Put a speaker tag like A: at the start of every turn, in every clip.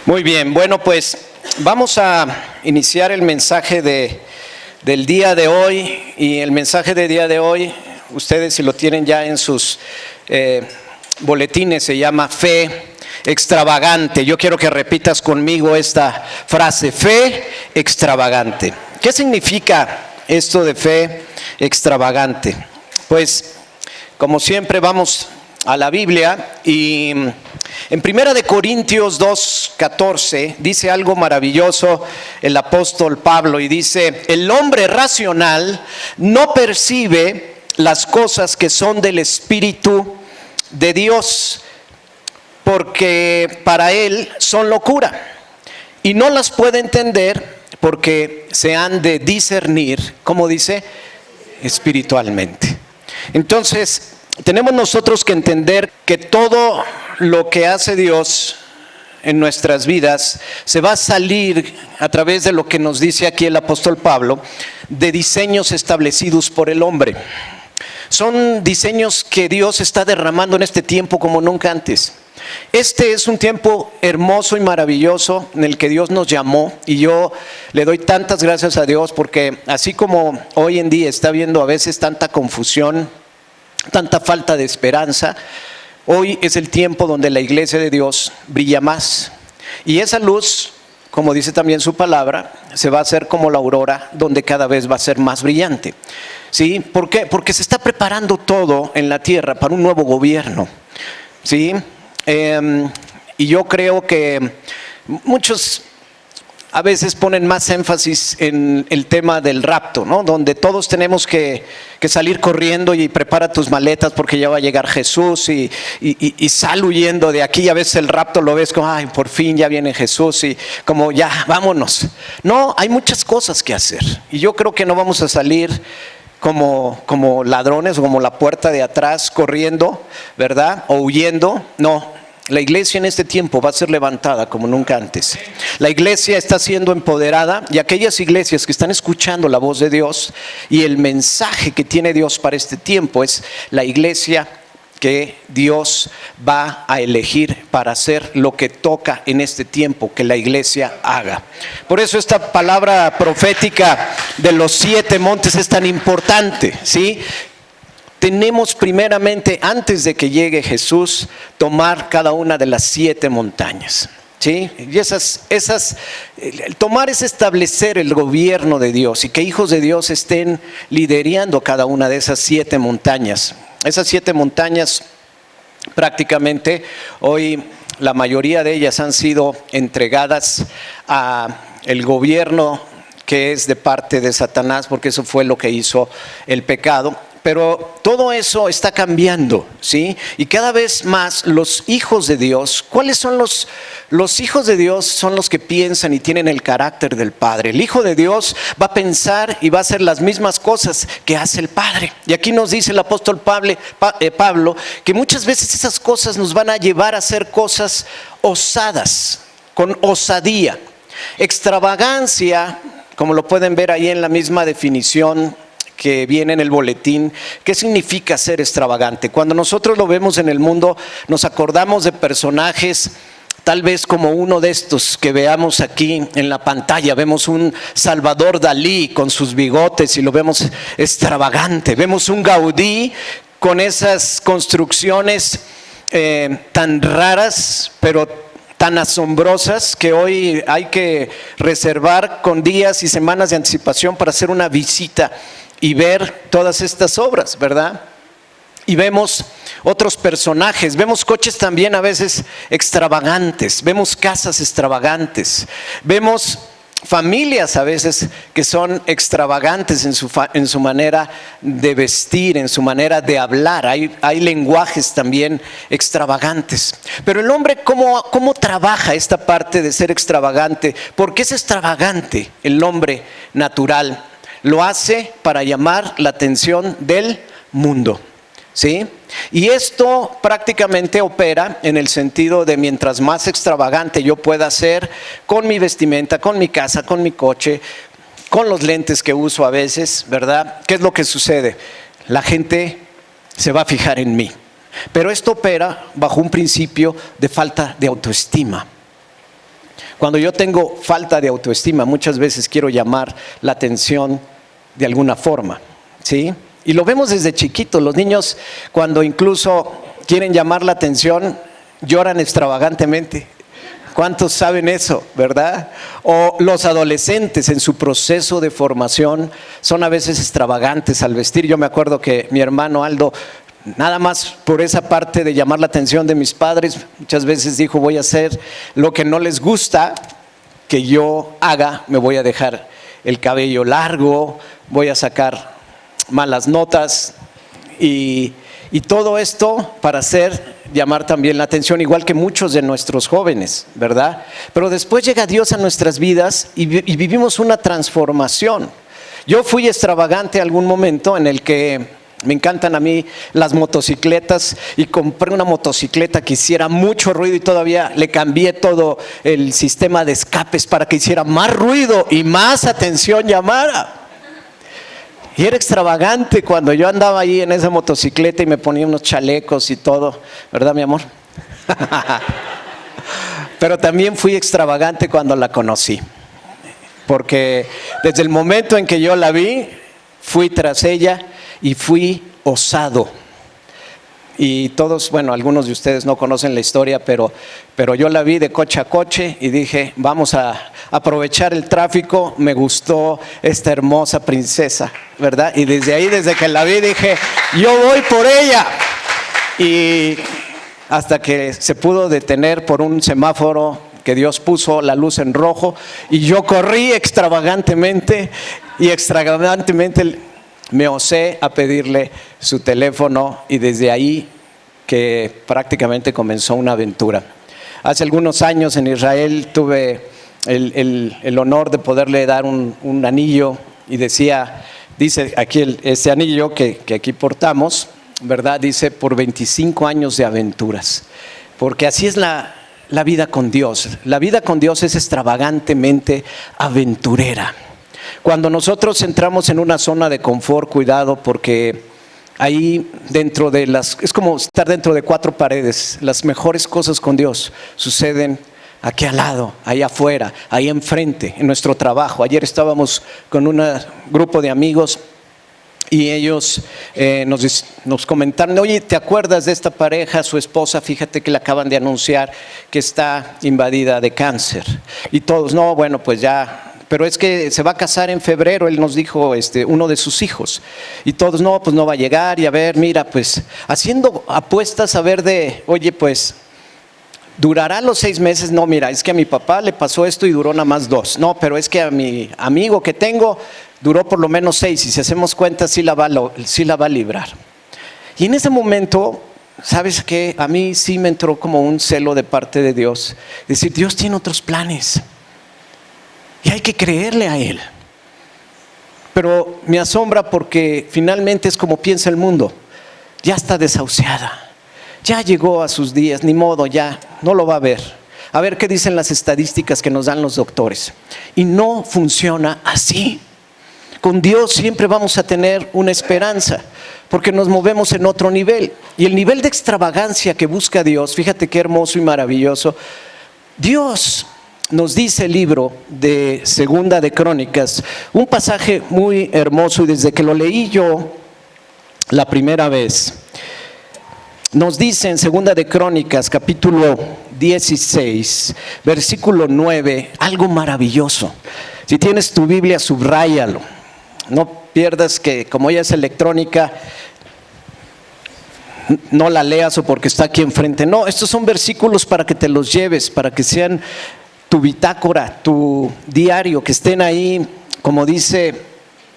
A: Muy bien, bueno, pues vamos a iniciar el mensaje del día de hoy. Y el mensaje del día de hoy, ustedes si lo tienen ya en sus boletines, se llama Fe Extravagante. Yo quiero que repitas conmigo esta frase: fe extravagante. ¿Qué significa esto de fe extravagante? Pues, como siempre, vamos a la Biblia y en 1 Corintios 2:14 dice algo maravilloso el apóstol Pablo, y dice: el hombre racional no percibe las cosas que son del Espíritu de Dios, porque para él son locura, y no las puede entender porque se han de discernir, como dice, espiritualmente. Entonces, tenemos nosotros que entender que todo lo que hace Dios en nuestras vidas se va a salir a través de lo que nos dice aquí el apóstol Pablo, de diseños establecidos por el hombre. Son diseños que Dios está derramando en este tiempo como nunca antes. Este es un tiempo hermoso y maravilloso en el que Dios nos llamó, y yo le doy tantas gracias a Dios, porque así como hoy en día está habiendo a veces tanta confusión, tanta falta de esperanza, hoy es el tiempo donde la iglesia de Dios brilla más. Y esa luz, como dice también su palabra, se va a hacer como la aurora, donde cada vez va a ser más brillante. ¿Sí? ¿Por qué? Porque se está preparando todo en la tierra para un nuevo gobierno. ¿Sí? Y yo creo que muchos a veces ponen más énfasis en el tema del rapto, ¿no? Donde todos tenemos que salir corriendo y prepara tus maletas porque ya va a llegar Jesús, y sal huyendo de aquí. A veces el rapto lo ves como, ay, por fin ya viene Jesús, y como ya, vámonos. No, hay muchas cosas que hacer, y yo creo que no vamos a salir como ladrones o como la puerta de atrás corriendo, ¿verdad? O huyendo. No. La iglesia en este tiempo va a ser levantada como nunca antes. La iglesia está siendo empoderada, y aquellas iglesias que están escuchando la voz de Dios y el mensaje que tiene Dios para este tiempo, es la iglesia que Dios va a elegir para hacer lo que toca en este tiempo que la iglesia haga. Por eso esta palabra profética de los 7 montes es tan importante, ¿sí? Tenemos primeramente, antes de que llegue Jesús, tomar cada una de las 7 montañas. ¿Sí? Y el tomar es establecer el gobierno de Dios, y que hijos de Dios estén liderando cada una de esas 7 montañas. Esas 7 montañas, prácticamente hoy la mayoría de ellas han sido entregadas a el gobierno que es de parte de Satanás, porque eso fue lo que hizo el pecado. Pero todo eso está cambiando, ¿sí? Y cada vez más los hijos de Dios, ¿cuáles son los hijos de Dios? Son los que piensan y tienen el carácter del Padre. El Hijo de Dios va a pensar y va a hacer las mismas cosas que hace el Padre. Y aquí nos dice el apóstol Pablo que muchas veces esas cosas nos van a llevar a hacer cosas osadas, con osadía. Extravagancia, como lo pueden ver ahí en la misma definición que viene en el boletín. ¿Qué significa ser extravagante? Cuando nosotros lo vemos en el mundo, nos acordamos de personajes, tal vez como uno de estos que veamos aquí en la pantalla. Vemos un Salvador Dalí con sus bigotes y lo vemos extravagante. Vemos un Gaudí con esas construcciones tan raras, pero tan asombrosas, que hoy hay que reservar con días y semanas de anticipación para hacer una visita y ver todas estas obras, ¿verdad? Y vemos otros personajes, vemos coches también a veces extravagantes, vemos casas extravagantes, vemos familias a veces que son extravagantes en su manera de vestir, en su manera de hablar. Hay lenguajes también extravagantes. Pero el hombre, ¿cómo trabaja esta parte de ser extravagante? ¿Por qué es extravagante el hombre natural? Lo hace para llamar la atención del mundo, ¿sí? Y esto prácticamente opera en el sentido de mientras más extravagante yo pueda ser con mi vestimenta, con mi casa, con mi coche, con los lentes que uso a veces, ¿verdad? ¿Qué es lo que sucede? La gente se va a fijar en mí. Pero esto opera bajo un principio de falta de autoestima. Cuando yo tengo falta de autoestima, muchas veces quiero llamar la atención de alguna forma, ¿sí? Y lo vemos desde chiquitos. Los niños, cuando incluso quieren llamar la atención, lloran extravagantemente. ¿Cuántos saben eso, verdad? O los adolescentes en su proceso de formación son a veces extravagantes al vestir. Yo me acuerdo que mi hermano Aldo, nada más por esa parte de llamar la atención de mis padres, muchas veces dijo: voy a hacer lo que no les gusta que yo haga, me voy a dejar el cabello largo, voy a sacar malas notas y todo esto para llamar también la atención, igual que muchos de nuestros jóvenes, ¿verdad? Pero después llega Dios a nuestras vidas y vivimos una transformación. Yo fui extravagante algún momento en el que me encantan a mí las motocicletas y compré una motocicleta que hiciera mucho ruido y todavía le cambié todo el sistema de escapes para que hiciera más ruido y más atención llamara. Y era extravagante cuando yo andaba ahí en esa motocicleta y me ponía unos chalecos y todo, ¿verdad, mi amor? Pero también fui extravagante cuando la conocí, porque desde el momento en que yo la vi, fui tras ella y fui osado. Y todos, bueno, algunos de ustedes no conocen la historia, pero yo la vi de coche a coche y dije: vamos a aprovechar el tráfico. Me gustó esta hermosa princesa, ¿verdad? Y desde ahí, desde que la vi, dije: yo voy por ella. Y hasta que se pudo detener por un semáforo que Dios puso la luz en rojo, y yo corrí extravagantemente me osé a pedirle su teléfono, y desde ahí que prácticamente comenzó una aventura. Hace algunos años en Israel tuve el honor de poderle dar un anillo, y dice aquí este anillo que aquí portamos, ¿verdad? Dice: por 25 años de aventuras, porque así es la vida con Dios. La vida con Dios es extravagantemente aventurera. Cuando nosotros entramos en una zona de confort, cuidado, porque ahí es como estar dentro de 4 paredes. Las mejores cosas con Dios suceden aquí al lado, ahí afuera, ahí enfrente, en nuestro trabajo. Ayer estábamos con un grupo de amigos y ellos nos comentaron: oye, ¿te acuerdas de esta pareja? Su esposa, fíjate que le acaban de anunciar que está invadida de cáncer. Y todos: no, bueno, pues ya, pero es que se va a casar en febrero, él nos dijo, uno de sus hijos. Y todos: no, pues no va a llegar. Y a ver, mira, pues haciendo apuestas a ver oye, pues ¿durará los 6 meses? No, mira, es que a mi papá le pasó esto y duró nada más 2. No, pero es que a mi amigo que tengo duró por lo menos 6, y si hacemos cuentas sí la va a librar. Y en ese momento, ¿sabes qué? A mí sí me entró como un celo de parte de Dios. Es decir, Dios tiene otros planes y hay que creerle a Él. Pero me asombra porque finalmente es como piensa el mundo: ya está desahuciada, ya llegó a sus días, ni modo, ya no lo va a ver. A ver qué dicen las estadísticas que nos dan los doctores. Y no funciona así. Con Dios siempre vamos a tener una esperanza, porque nos movemos en otro nivel. Y el nivel de extravagancia que busca Dios, fíjate qué hermoso y maravilloso. Dios nos dice el libro de Segunda de Crónicas, un pasaje muy hermoso, y desde que lo leí yo la primera vez, nos dice en Segunda de Crónicas, capítulo 16, versículo 9, algo maravilloso. Si tienes tu Biblia, subráyalo. No pierdas que, como ella es electrónica, no la leas o porque está aquí enfrente. No, estos son versículos para que te los lleves, para que sean tu bitácora, tu diario, que estén ahí, como dice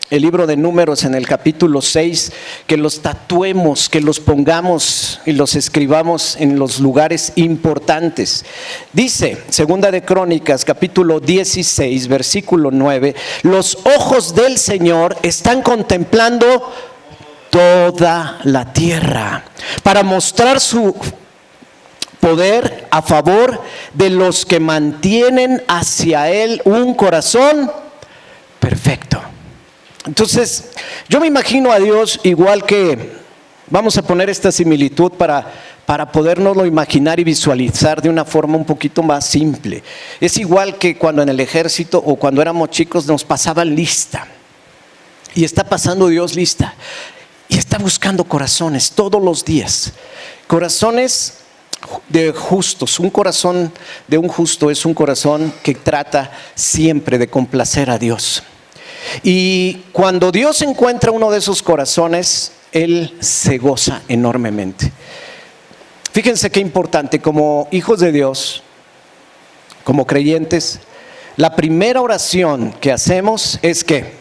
A: el libro de Números en el capítulo 6, que los tatuemos, que los pongamos y los escribamos en los lugares importantes. Dice, Segunda de Crónicas, capítulo 16, versículo 9, los ojos del Señor están contemplando toda la tierra para mostrar su poder a favor de los que mantienen hacia Él un corazón perfecto. Entonces, yo me imagino a Dios igual que, vamos a poner esta similitud para para podernoslo imaginar y visualizar de una forma un poquito más simple. Es igual que cuando en el ejército o cuando éramos chicos nos pasaban lista. Y está pasando Dios lista. Y está buscando corazones todos los días. Corazones de justos. Un corazón de un justo es un corazón que trata siempre de complacer a Dios. Y cuando Dios encuentra uno de esos corazones, Él se goza enormemente. Fíjense qué importante, como hijos de Dios, como creyentes, la primera oración que hacemos es que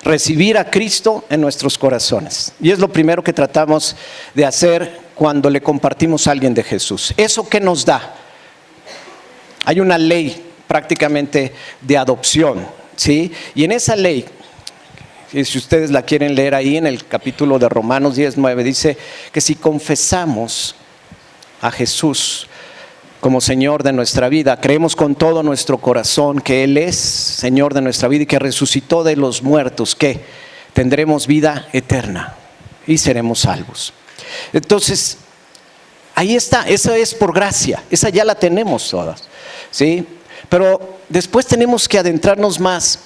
A: recibir a Cristo en nuestros corazones. Y es lo primero que tratamos de hacer cuando le compartimos a alguien de Jesús. ¿Eso qué nos da? Hay una ley prácticamente de adopción, ¿sí? Y en esa ley, si ustedes la quieren leer ahí en el capítulo de Romanos 10:9, dice que si confesamos a Jesús como Señor de nuestra vida, creemos con todo nuestro corazón que Él es Señor de nuestra vida y que resucitó de los muertos, que tendremos vida eterna y seremos salvos. Entonces, ahí está, esa es por gracia, esa ya la tenemos todas, ¿sí? Pero después tenemos que adentrarnos más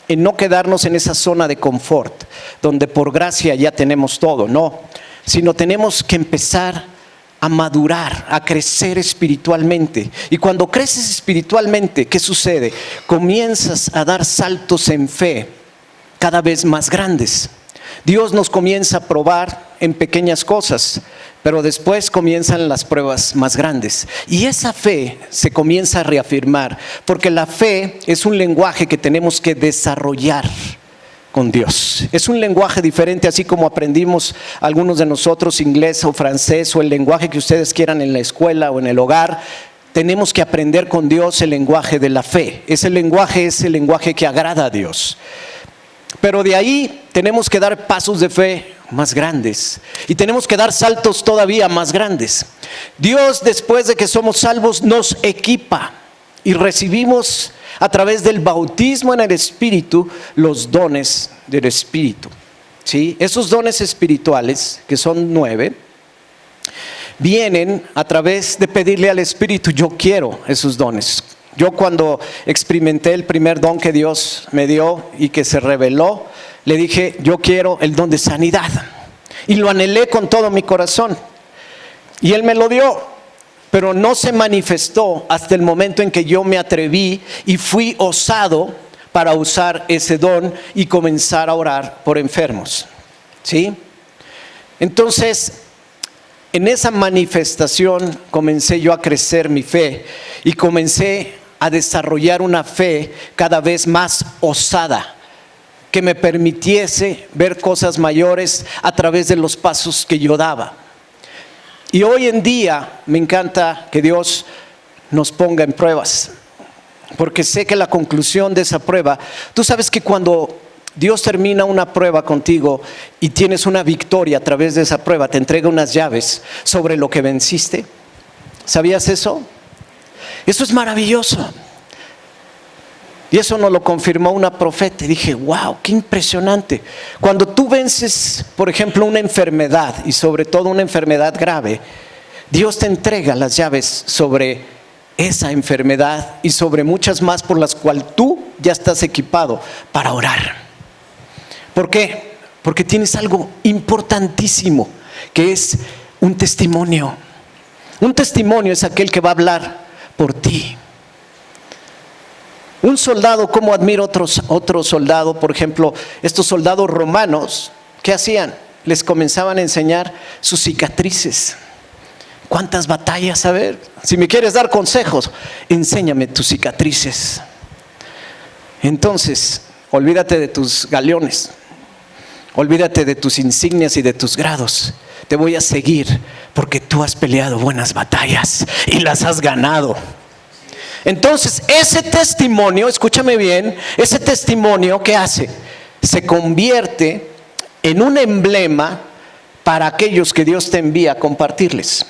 A: en no quedarnos en esa zona de confort, donde por gracia ya tenemos todo, no, sino tenemos que empezar a madurar, a crecer espiritualmente. Y cuando creces espiritualmente, ¿qué sucede? Comienzas a dar saltos en fe cada vez más grandes. Dios nos comienza a probar en pequeñas cosas, pero después comienzan las pruebas más grandes. Y esa fe se comienza a reafirmar, porque la fe es un lenguaje que tenemos que desarrollar con Dios. Es un lenguaje diferente, así como aprendimos algunos de nosotros inglés o francés o el lenguaje que ustedes quieran en la escuela o en el hogar. Tenemos que aprender con Dios el lenguaje de la fe. Ese lenguaje es el lenguaje que agrada a Dios. Pero de ahí tenemos que dar pasos de fe más grandes y tenemos que dar saltos todavía más grandes. Dios, después de que somos salvos, nos equipa y recibimos a través del bautismo en el Espíritu los dones del Espíritu, ¿sí? Esos dones espirituales, que son 9, vienen a través de pedirle al Espíritu: yo quiero esos dones. Yo, cuando experimenté el primer don que Dios me dio y que se reveló, le dije: yo quiero el don de sanidad, y lo anhelé con todo mi corazón, y Él me lo dio. Pero no se manifestó hasta el momento en que yo me atreví y fui osado para usar ese don y comenzar a orar por enfermos, ¿sí? Entonces, en esa manifestación comencé yo a crecer mi fe y comencé a desarrollar una fe cada vez más osada, que me permitiese ver cosas mayores a través de los pasos que yo daba. Y hoy en día me encanta que Dios nos ponga en pruebas, porque sé que la conclusión de esa prueba, tú sabes que cuando Dios termina una prueba contigo y tienes una victoria a través de esa prueba, te entrega unas llaves sobre lo que venciste. ¿Sabías eso? Eso es maravilloso. Y eso nos lo confirmó una profeta. Y dije: wow, qué impresionante. Cuando tú vences, por ejemplo, una enfermedad, y sobre todo una enfermedad grave, Dios te entrega las llaves sobre esa enfermedad y sobre muchas más por las cuales tú ya estás equipado para orar. ¿Por qué? Porque tienes algo importantísimo, que es un testimonio. Un testimonio es aquel que va a hablar por ti. Un soldado, como admiro otro soldado, por ejemplo, estos soldados romanos, ¿qué hacían? Les comenzaban a enseñar sus cicatrices. ¿Cuántas batallas? A ver, si me quieres dar consejos, enséñame tus cicatrices. Entonces, olvídate de tus galeones, olvídate de tus insignias y de tus grados. Te voy a seguir porque tú has peleado buenas batallas y las has ganado. Entonces, ese testimonio, escúchame bien, ese testimonio, ¿qué hace? Se convierte en un emblema para aquellos que Dios te envía a compartirles.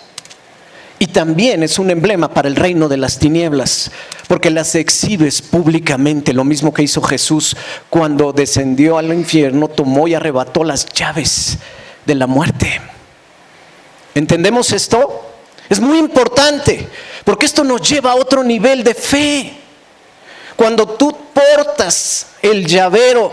A: Y también es un emblema para el reino de las tinieblas, porque las exhibes públicamente, lo mismo que hizo Jesús cuando descendió al infierno, tomó y arrebató las llaves de la muerte. ¿Entendemos esto? Es muy importante, porque esto nos lleva a otro nivel de fe. Cuando tú portas el llavero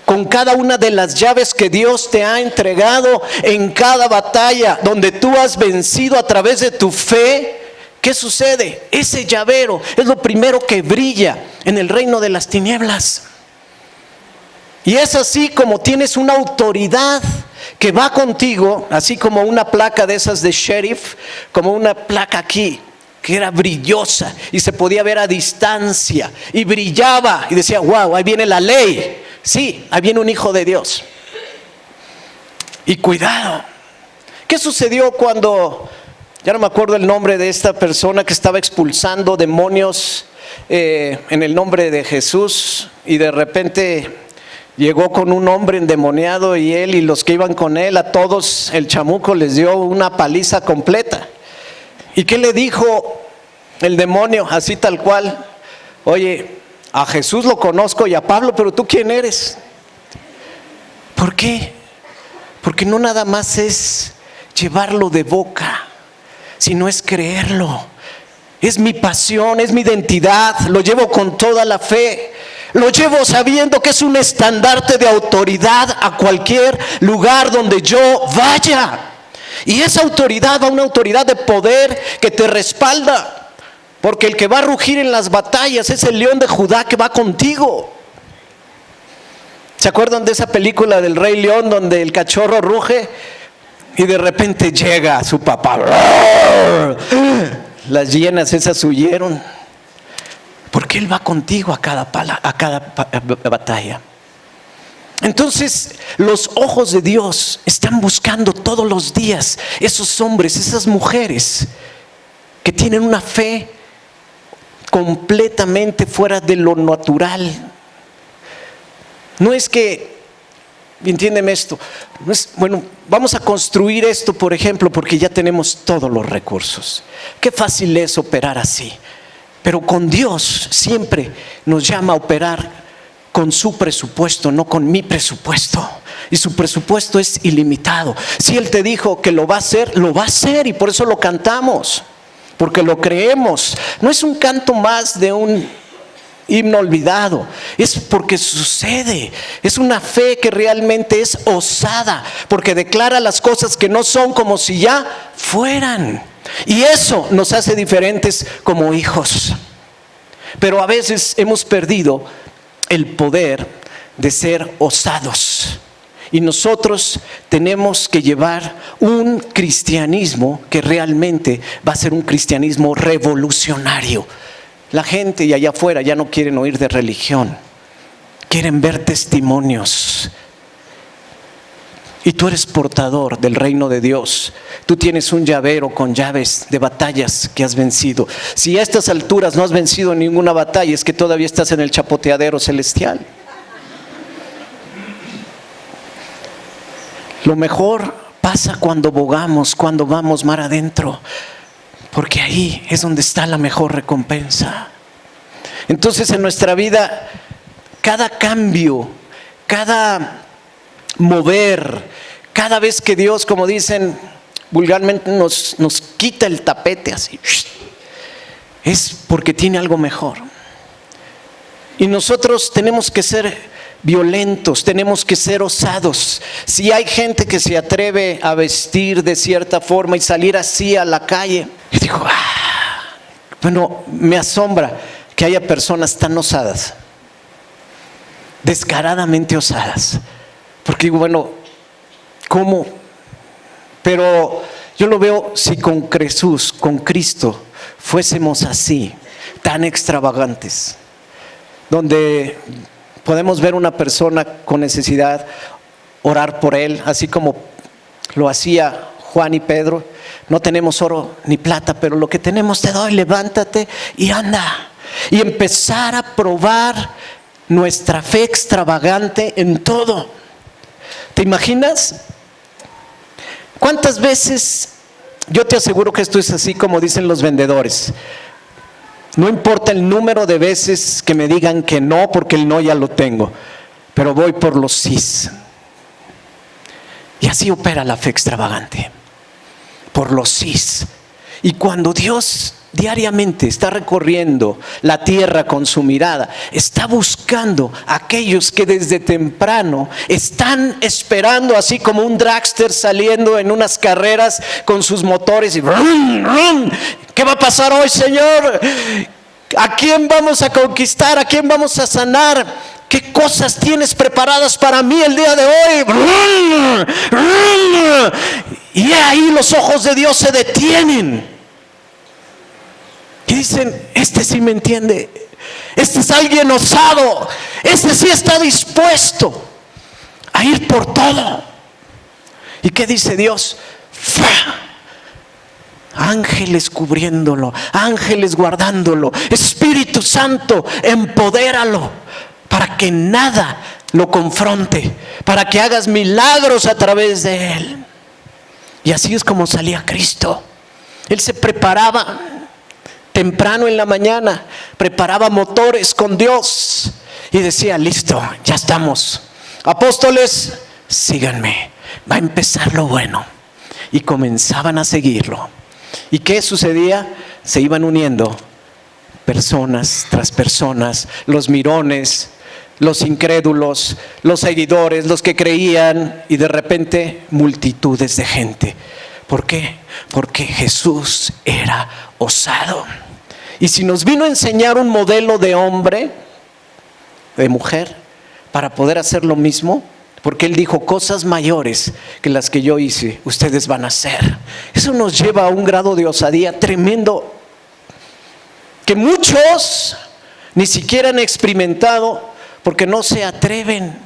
A: con cada una de las llaves que Dios te ha entregado en cada batalla donde tú has vencido a través de tu fe, ¿qué sucede? Ese llavero es lo primero que brilla en el reino de las tinieblas. Y es así como tienes una autoridad que va contigo, así como una placa de esas de sheriff, como una placa aquí, que era brillosa y se podía ver a distancia y brillaba y decía, wow, ahí viene la ley. Sí, ahí viene un hijo de Dios. Y cuidado, ¿qué sucedió cuando, ya no me acuerdo el nombre de esta persona que estaba expulsando demonios en el nombre de Jesús, y de repente llegó con un hombre endemoniado y él y los que iban con él, a todos el chamuco les dio una paliza completa? ¿Y qué le dijo el demonio? Así tal cual: oye, a Jesús lo conozco y a Pablo, pero ¿tú quién eres? ¿Por qué? Porque no nada más es llevarlo de boca, sino es creerlo. Es mi pasión, es mi identidad, lo llevo con toda la fe. Lo llevo sabiendo que es un estandarte de autoridad a cualquier lugar donde yo vaya. Y esa autoridad va a una autoridad de poder que te respalda. Porque el que va a rugir en las batallas es el león de Judá que va contigo. ¿Se acuerdan de esa película del Rey León donde el cachorro ruge y de repente llega su papá? Las hienas esas huyeron. Porque Él va contigo a cada batalla. Entonces, los ojos de Dios están buscando todos los días esos hombres, esas mujeres que tienen una fe completamente fuera de lo natural. No es que, entiéndeme esto, no es, bueno, vamos a construir esto, por ejemplo, porque ya tenemos todos los recursos. Qué fácil es operar así. Pero con Dios siempre nos llama a operar con su presupuesto, no con mi presupuesto. Y su presupuesto es ilimitado. Si Él te dijo que lo va a hacer, lo va a hacer, y por eso lo cantamos, porque lo creemos. No es un canto más de un himno olvidado, es porque sucede. Es una fe que realmente es osada, porque declara las cosas que no son como si ya fueran. Y eso nos hace diferentes como hijos. Pero a veces hemos perdido el poder de ser osados. Y nosotros tenemos que llevar un cristianismo que realmente va a ser un cristianismo revolucionario. La gente y allá afuera ya no quieren oír de religión, quieren ver testimonios. Y tú eres portador del reino de Dios. Tú tienes un llavero con llaves de batallas que has vencido. Si a estas alturas no has vencido ninguna batalla, es que todavía estás en el chapoteadero celestial. Lo mejor pasa cuando bogamos, cuando vamos mar adentro, porque ahí es donde está la mejor recompensa. Entonces, en nuestra vida, cada cambio, cada mover, cada vez que Dios, como dicen vulgarmente, nos quita el tapete así, es porque tiene algo mejor. Y nosotros tenemos que ser violentos, tenemos que ser osados. Si hay gente que se atreve a vestir de cierta forma y salir así a la calle, yo digo, bueno, me asombra que haya personas tan osadas, descaradamente osadas. Porque digo, bueno, ¿cómo? Pero yo lo veo, si con Jesús, con Cristo, fuésemos así, tan extravagantes, donde podemos ver una persona con necesidad, orar por él, así como lo hacía Juan y Pedro. No tenemos oro ni plata, pero lo que tenemos te doy, levántate y anda. Y empezar a probar nuestra fe extravagante en todo. ¿Te imaginas? ¿Cuántas veces? Yo te aseguro que esto es así como dicen los vendedores. No importa el número de veces que me digan que no, porque el no ya lo tengo, pero voy por los sís. Y así opera la fe extravagante. por los sís. Y cuando Dios diariamente está recorriendo la tierra con su mirada, está buscando a aquellos que desde temprano están esperando, así como un dragster saliendo en unas carreras con sus motores y ¡rum, rum! ¿Qué va a pasar hoy, Señor? ¿A quién vamos a conquistar? ¿A quién vamos a sanar? ¿Qué cosas tienes preparadas para mí el día de hoy? ¡Rum, rum! Y ahí los ojos de Dios se detienen. Y dicen, este sí me entiende, este es alguien osado, este sí está dispuesto a ir por todo. ¿Y qué dice Dios? ¡Fa! Ángeles cubriéndolo, ángeles guardándolo, Espíritu Santo, empodéralo para que nada lo confronte, para que hagas milagros a través de él. Y así es como salía Cristo. Él se preparaba temprano en la mañana, preparaba motores con Dios y decía, listo, ya estamos. Apóstoles, síganme, va a empezar lo bueno. Y comenzaban a seguirlo. ¿Y qué sucedía? Se iban uniendo personas tras personas, los mirones, los incrédulos, los seguidores, los que creían, y de repente multitudes de gente. ¿Por qué? Porque Jesús era osado. Y si nos vino a enseñar un modelo de hombre, de mujer, para poder hacer lo mismo, porque Él dijo, cosas mayores que las que yo hice, ustedes van a hacer. Eso nos lleva a un grado de osadía tremendo, que muchos ni siquiera han experimentado, porque no se atreven.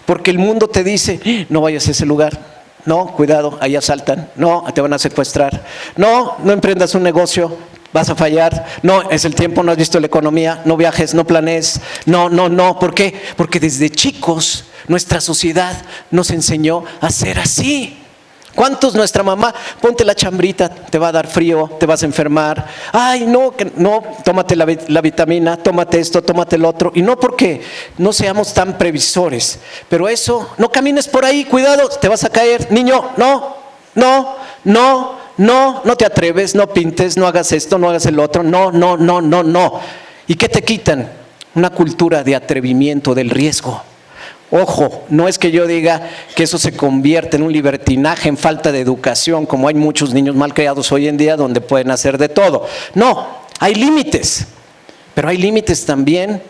A: Porque el mundo te dice, no vayas a ese lugar. No, cuidado, ahí asaltan. No, te van a secuestrar. No, no emprendas un negocio, vas a fallar. No, es el tiempo, no has visto la economía. No viajes, no planees. No. ¿Por qué? Porque desde chicos nuestra sociedad nos enseñó a ser así. ¿Cuántos nuestra mamá, ponte la chambrita, te va a dar frío, te vas a enfermar? Ay, no, tómate la vitamina, tómate esto, tómate el otro. Y no porque no seamos tan previsores, pero eso, no camines por ahí, cuidado, te vas a caer. Niño, no te atreves, no pintes, no hagas esto, no hagas el otro. No. ¿Y qué te quitan? Una cultura de atrevimiento, del riesgo. Ojo, no es que yo diga que eso se convierte en un libertinaje, en falta de educación, como hay muchos niños mal criados hoy en día donde pueden hacer de todo. No, hay límites, pero hay límites también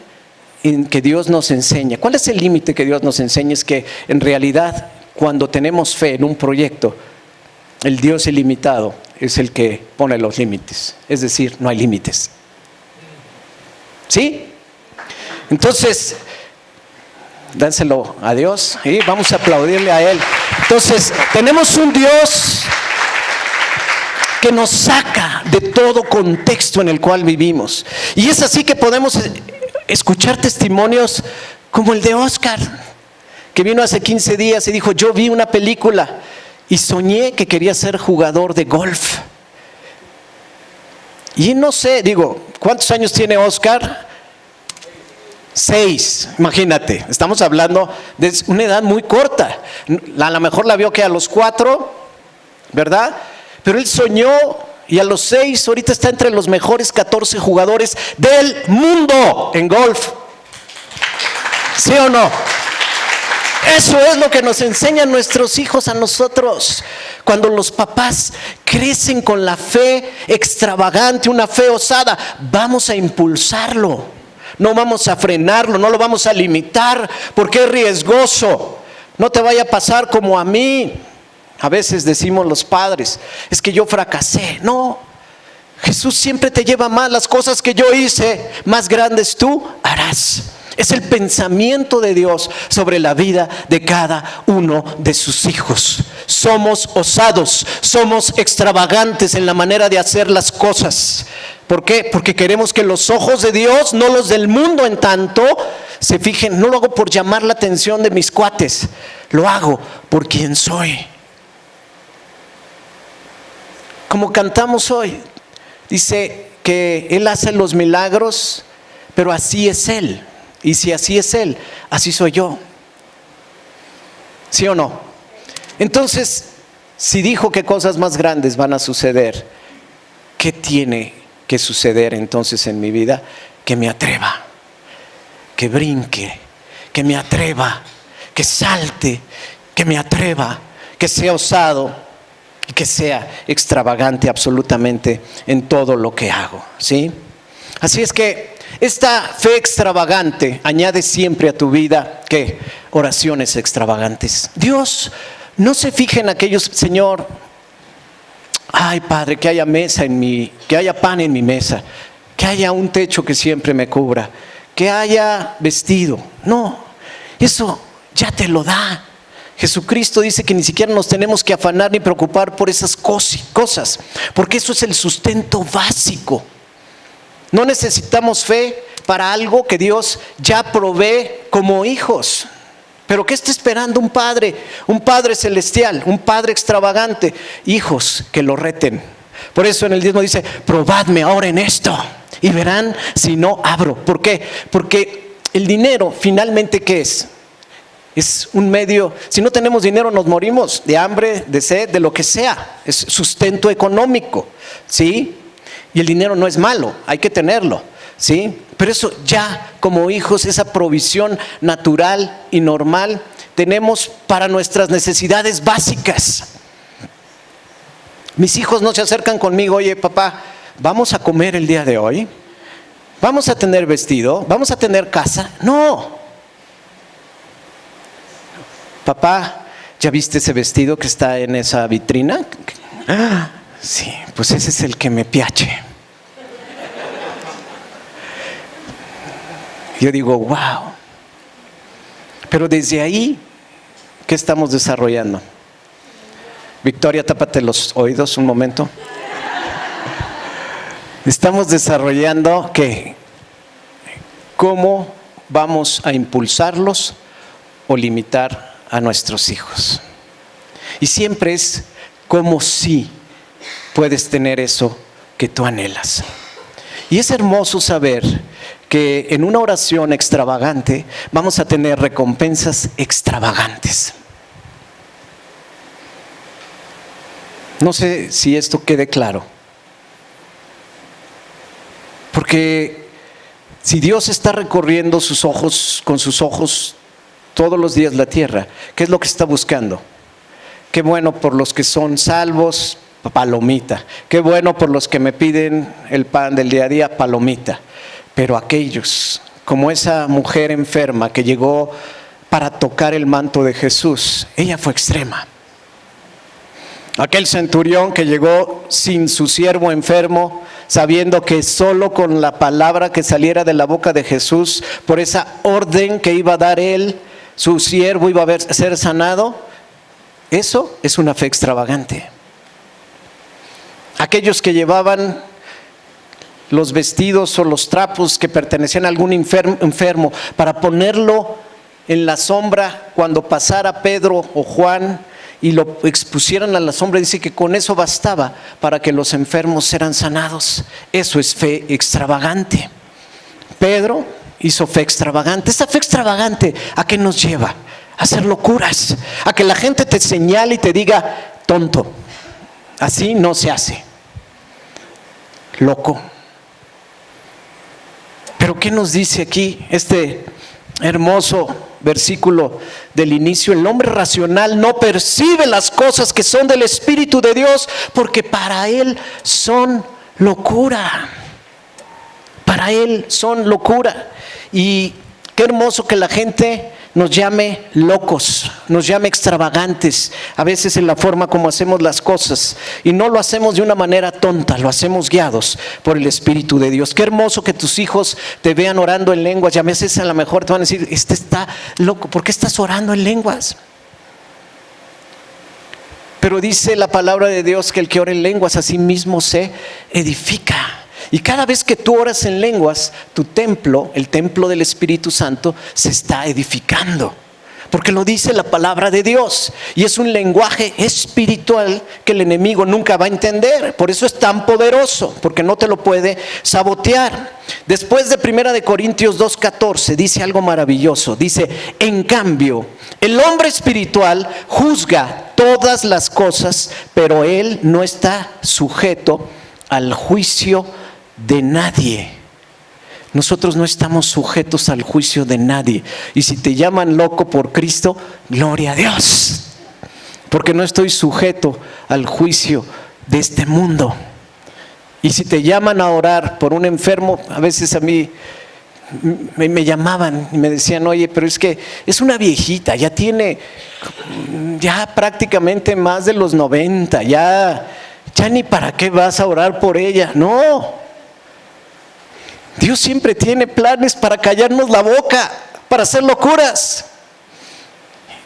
A: en que Dios nos enseña. ¿Cuál es el límite que Dios nos enseña? Es que en realidad cuando tenemos fe en un proyecto, el Dios ilimitado es el que pone los límites, es decir, no hay límites. ¿Sí? Entonces, dánselo a Dios y vamos a aplaudirle a Él. Entonces, tenemos un Dios que nos saca de todo contexto en el cual vivimos. Y es así que podemos escuchar testimonios como el de Oscar, que vino hace 15 días y dijo, yo vi una película y soñé que quería ser jugador de golf. Y no sé, digo, ¿cuántos años tiene Oscar? 6, imagínate, estamos hablando de una edad muy corta. A lo mejor la vio que a los 4, ¿verdad? Pero él soñó y a los 6 ahorita está entre los mejores 14 jugadores del mundo en golf. ¿Sí o no? Eso es lo que nos enseñan nuestros hijos a nosotros. Cuando los papás crecen con la fe extravagante, una fe osada, vamos a impulsarlo. No vamos a frenarlo, no lo vamos a limitar, porque es riesgoso. No te vaya a pasar como a mí. A veces decimos los padres, es que yo fracasé. No, Jesús siempre te lleva más. Las cosas que yo hice, más grandes tú harás. Es el pensamiento de Dios sobre la vida de cada uno de sus hijos. Somos osados, somos extravagantes en la manera de hacer las cosas. ¿Por qué? Porque queremos que los ojos de Dios, no los del mundo en tanto, se fijen. No lo hago por llamar la atención de mis cuates, lo hago por quien soy. Como cantamos hoy, dice que Él hace los milagros, pero así es Él. Y si así es Él, así soy yo. ¿Sí o no? Entonces, Si dijo que cosas más grandes van a suceder, ¿qué tiene que suceder entonces en mi vida? Que me atreva, que brinque, que me atreva, que salte, que me atreva, que sea osado y que sea extravagante absolutamente en todo lo que hago, ¿sí? Así es que esta fe extravagante añade siempre a tu vida, ¿qué? Oraciones extravagantes. Dios no se fija en aquellos, Señor, ay Padre, que haya que haya pan en mi mesa, que haya un techo que siempre me cubra, que haya vestido. No, eso ya te lo da. Jesucristo dice que ni siquiera nos tenemos que afanar ni preocupar por esas cosas, porque eso es el sustento básico. No necesitamos fe para algo que Dios ya provee como hijos. Pero ¿qué está esperando un padre celestial, un padre extravagante? Hijos que lo reten. Por eso en el diezmo dice, probadme ahora en esto y verán si no abro. ¿Por qué? Porque el dinero finalmente, ¿qué es? Es un medio. Si no tenemos dinero nos morimos de hambre, de sed, de lo que sea. Es sustento económico, ¿sí? Y el dinero no es malo, hay que tenerlo, ¿sí? Pero eso ya como hijos, esa provisión natural y normal tenemos para nuestras necesidades básicas. Mis hijos no se acercan conmigo, oye papá, ¿vamos a comer el día de hoy? ¿Vamos a tener vestido? ¿Vamos a tener casa? No. Papá, ¿ya viste ese vestido que está en esa vitrina? Sí, pues ese es el que me piace. Yo digo, wow. Pero desde ahí, ¿qué estamos desarrollando? Victoria, tápate los oídos un momento. Estamos desarrollando ¿qué? ¿Cómo vamos a impulsarlos o limitar a nuestros hijos? Y siempre es como si puedes tener eso que tú anhelas. Y es hermoso saber que en una oración extravagante vamos a tener recompensas extravagantes. No sé si esto quede claro. Porque si Dios está recorriendo con sus ojos todos los días la tierra, ¿qué es lo que está buscando? Qué bueno por los que son salvos, palomita. Qué bueno por los que me piden el pan del día a día, palomita. Pero aquellos, como esa mujer enferma que llegó para tocar el manto de Jesús, ella fue extrema. Aquel centurión que llegó sin su siervo enfermo, sabiendo que solo con la palabra que saliera de la boca de Jesús, por esa orden que iba a dar él, su siervo iba a ser sanado. Eso es una fe extravagante. Aquellos que llevaban los vestidos o los trapos que pertenecían a algún enfermo para ponerlo en la sombra cuando pasara Pedro o Juan y lo expusieran a la sombra, dice que con eso bastaba para que los enfermos sean sanados. Eso es fe extravagante. Pedro hizo fe extravagante. Esta fe extravagante, ¿a qué nos lleva? A hacer locuras, a que la gente te señale y te diga, tonto, así no se hace, loco. Pero ¿qué nos dice aquí este hermoso versículo del inicio? El hombre racional no percibe las cosas que son del Espíritu de Dios, porque para él son locura. Para él son locura. Y qué hermoso que la gente nos llame locos, nos llame extravagantes, a veces en la forma como hacemos las cosas, y no lo hacemos de una manera tonta, lo hacemos guiados por el Espíritu de Dios. Qué hermoso que tus hijos te vean orando en lenguas, y a veces a lo mejor te van a decir, este está loco, ¿por qué estás orando en lenguas? Pero dice la palabra de Dios que el que ora en lenguas a sí mismo se edifica. Y cada vez que tú oras en lenguas, tu templo, el templo del Espíritu Santo, se está edificando. porque lo dice la palabra de Dios. Y es un lenguaje espiritual que el enemigo nunca va a entender. Por eso es tan poderoso, porque no te lo puede sabotear. Después de 1 Corintios 2:14 dice algo maravilloso. Dice, en cambio, el hombre espiritual juzga todas las cosas, pero él no está sujeto al juicio de nadie. Nosotros no estamos sujetos al juicio de nadie. Y si te llaman loco por Cristo, gloria a Dios, porque no estoy sujeto al juicio de este mundo. Y si te llaman a orar por un enfermo, a veces a mí me llamaban y me decían, oye, pero es que es una viejita, ya tiene prácticamente más de los 90, ya ni para qué vas a orar por ella. No, Dios siempre tiene planes para callarnos la boca, para hacer locuras.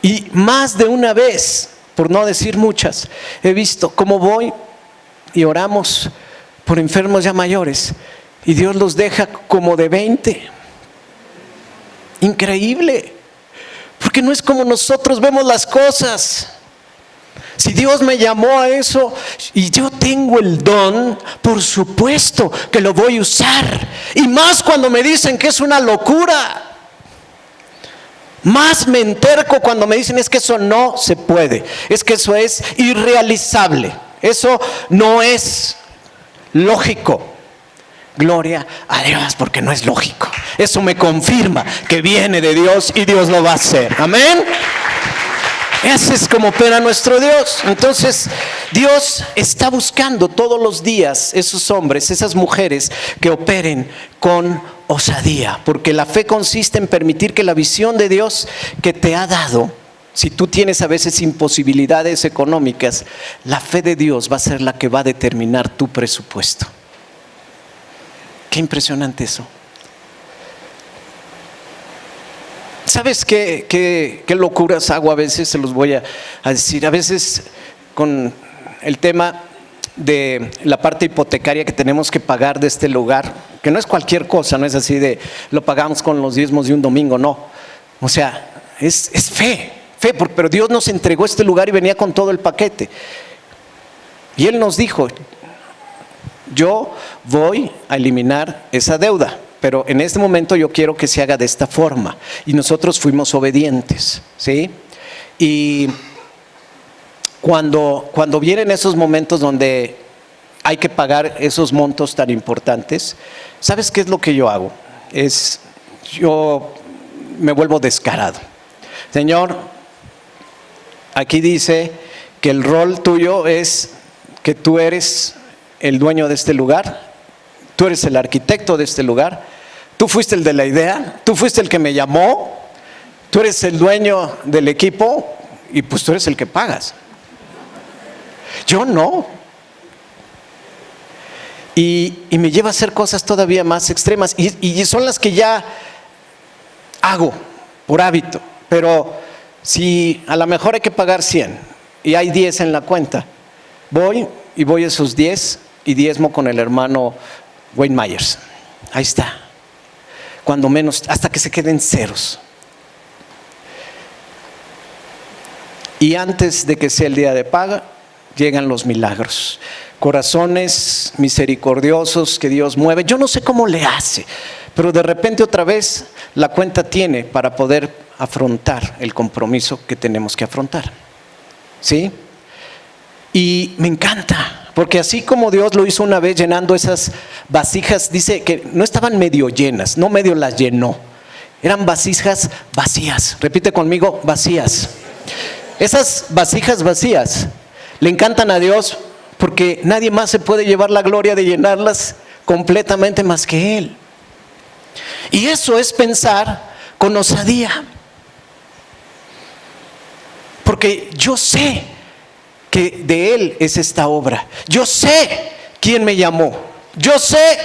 A: Y más de una vez, por no decir muchas, he visto cómo voy y oramos por enfermos ya mayores y Dios los deja como de 20. Increíble, porque no es como nosotros vemos las cosas. Si Dios me llamó a eso y yo tengo el don, por supuesto que lo voy a usar. Y más cuando me dicen que es una locura. Más me enterco cuando me dicen es que eso no se puede, es que eso es irrealizable, eso no es lógico. Gloria a Dios, porque no es lógico. Eso me confirma que viene de Dios y Dios lo va a hacer. Amén. Ese es como opera nuestro Dios. Entonces, Dios está buscando todos los días esos hombres, esas mujeres que operen con osadía, porque la fe consiste en permitir que la visión de Dios que te ha dado, si tú tienes a veces imposibilidades económicas, la fe de Dios va a ser la que va a determinar tu presupuesto. Qué impresionante eso. ¿Sabes qué locuras hago a veces? Se los voy a decir. A veces con el tema de la parte hipotecaria que tenemos que pagar de este lugar, que no es cualquier cosa, no es así de lo pagamos con los diezmos de un domingo, no. O sea, es fe, pero Dios nos entregó este lugar y venía con todo el paquete. Y Él nos dijo, yo voy a eliminar esa deuda, pero en este momento yo quiero que se haga de esta forma. Y nosotros fuimos obedientes, ¿sí? Y cuando vienen esos momentos donde hay que pagar esos montos tan importantes, ¿sabes qué es lo que yo hago? Yo me vuelvo descarado. Señor, aquí dice que el rol tuyo es que tú eres el dueño de este lugar, tú eres el arquitecto de este lugar, tú fuiste el de la idea, tú fuiste el que me llamó, tú eres el dueño del equipo y pues tú eres el que pagas. Yo no. Y me lleva a hacer cosas todavía más extremas y son las que ya hago por hábito. Pero si a lo mejor hay que pagar 100 y hay 10 en la cuenta, voy esos 10 y diezmo con el hermano Wayne Myers. Ahí está. Cuando menos, hasta que se queden ceros. Y antes de que sea el día de paga, llegan los milagros. Corazones misericordiosos que Dios mueve. Yo no sé cómo le hace, pero de repente otra vez la cuenta tiene para poder afrontar el compromiso que tenemos que afrontar. ¿Sí? Y me encanta, porque así como Dios lo hizo una vez llenando esas vasijas, dice que no estaban medio llenas, no medio las llenó, eran vasijas vacías. Repite conmigo, vacías. Esas vasijas vacías le encantan a Dios porque nadie más se puede llevar la gloria de llenarlas completamente más que Él. Y eso es pensar con osadía, porque yo sé que de Él es esta obra. Yo sé quién me llamó. Yo sé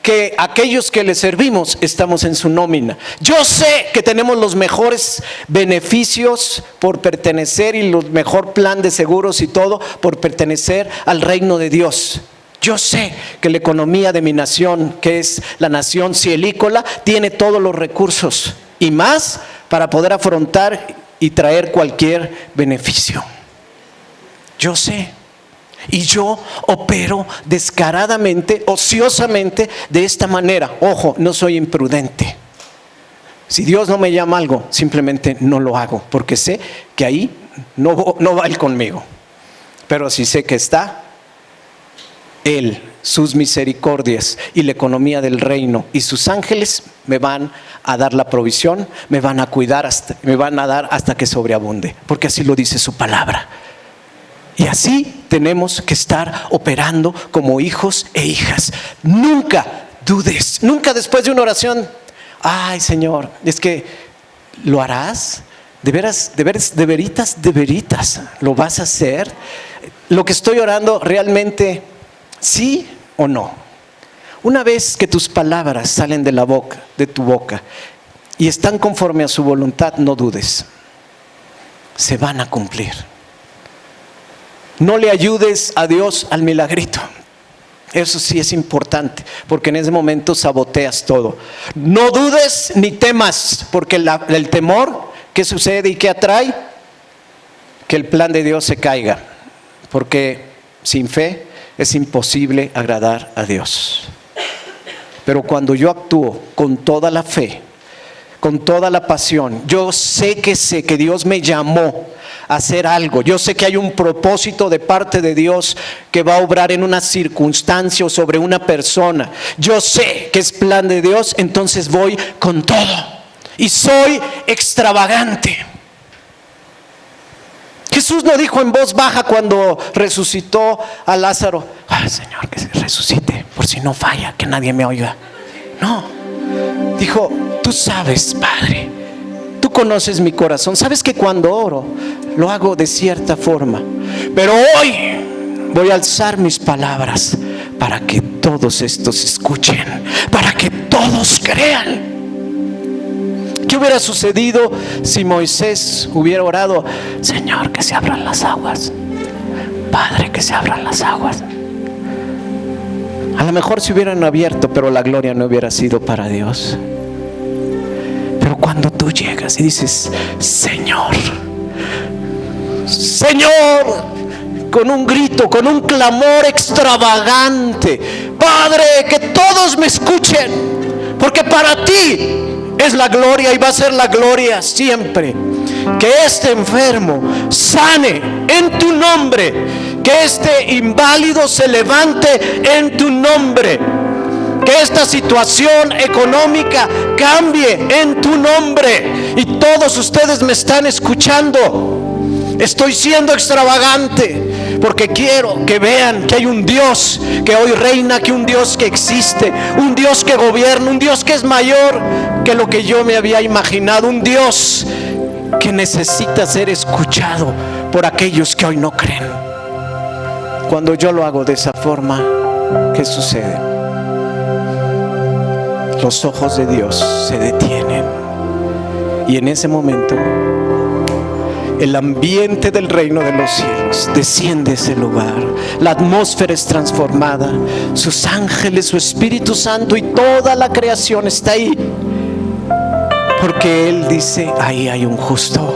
A: que aquellos que le servimos estamos en su nómina. Yo sé que tenemos los mejores beneficios por pertenecer y el mejor plan de seguros y todo por pertenecer al reino de Dios. Yo sé que la economía de mi nación, que es la nación cielícola, tiene todos los recursos y más para poder afrontar y traer cualquier beneficio. Yo sé. Y yo opero descaradamente, ociosamente, de esta manera. Ojo, no soy imprudente. Si Dios no me llama a algo, simplemente no lo hago, porque sé que ahí no va Él conmigo. Pero si sé que está Él, sus misericordias y la economía del reino y sus ángeles me van a dar la provisión, me van a cuidar, me van a dar hasta que sobreabunde, porque así lo dice su palabra. Y así tenemos que estar operando como hijos e hijas. Nunca dudes, nunca después de una oración, ay Señor, es que ¿lo harás? ¿De veras, de veritas, lo vas a hacer? ¿Lo que estoy orando realmente, sí o no? Una vez que tus palabras salen de tu boca y están conforme a su voluntad, no dudes, se van a cumplir. No le ayudes a Dios al milagrito. Eso sí es importante, porque en ese momento saboteas todo. No dudes ni temas, porque el temor, ¿qué sucede y qué atrae? Que el plan de Dios se caiga, porque sin fe es imposible agradar a Dios. Pero cuando yo actúo con toda la fe, con toda la pasión, yo sé que Dios me llamó a hacer algo. Yo sé que hay un propósito de parte de Dios que va a obrar en una circunstancia o sobre una persona. Yo sé que es plan de Dios, entonces voy con todo. Y soy extravagante. Jesús no dijo en voz baja cuando resucitó a Lázaro, ay Señor, que se resucite, por si no falla, que nadie me oiga. No, dijo, tú sabes, Padre, tú conoces mi corazón, sabes que cuando oro lo hago de cierta forma, pero hoy voy a alzar mis palabras para que todos estos escuchen, para que todos crean. ¿Qué hubiera sucedido si Moisés hubiera orado, Señor, que se abran las aguas, Padre, que se abran las aguas? A lo mejor se hubieran abierto, pero la gloria no hubiera sido para Dios. Pero cuando tú llegas y dices, Señor, Señor, con un grito, con un clamor extravagante, Padre, que todos me escuchen, porque para ti es la gloria y va a ser la gloria siempre. Que este enfermo sane en tu nombre, que este inválido se levante en tu nombre, que esta situación económica cambie en tu nombre. Y todos ustedes me están escuchando. Estoy siendo extravagante porque quiero que vean que hay un Dios que hoy reina, que un Dios que existe, un Dios que gobierna, un Dios que es mayor que lo que yo me había imaginado, un Dios que necesita ser escuchado por aquellos que hoy no creen. Cuando yo lo hago de esa forma, ¿qué sucede? Los ojos de Dios se detienen y en ese momento el ambiente del reino de los cielos desciende a ese lugar. La atmósfera es transformada. Sus ángeles, su Espíritu Santo y toda la creación está ahí. Porque Él dice, ahí hay un justo.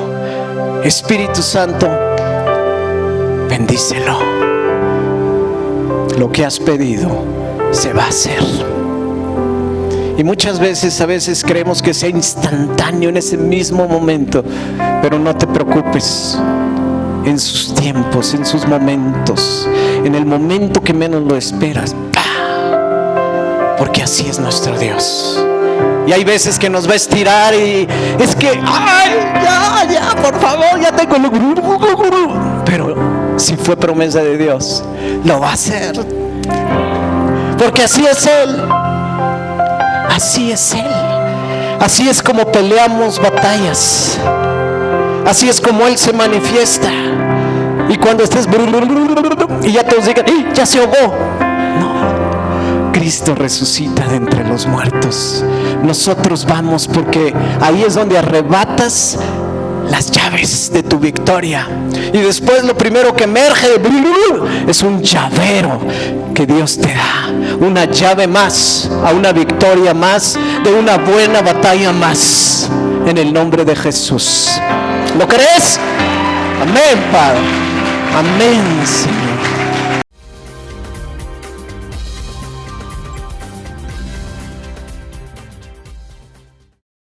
A: Espíritu Santo, bendícelo. Lo que has pedido se va a hacer. Y muchas veces, a veces creemos que sea instantáneo en ese mismo momento, pero no te preocupes. En sus tiempos, en sus momentos, en el momento que menos lo esperas, ¡pah! Porque así es nuestro Dios. Y hay veces que nos va a estirar y es que, ay, ya, por favor, ya tengo lo. Pero si fue promesa de Dios, lo va a hacer. Porque así es Él. Así es Él. Así es como peleamos batallas. Así es como Él se manifiesta. Y cuando estés y ya todos digan, ya se ahogó. No, Cristo resucita de entre los muertos. Nosotros vamos porque ahí es donde arrebatas las llaves de tu victoria. Y después lo primero que emerge es un llavero que Dios te da. Una llave más a una victoria más, de una buena batalla más. En el nombre de Jesús. ¿Lo crees? Amén, Padre. Amén, Señor.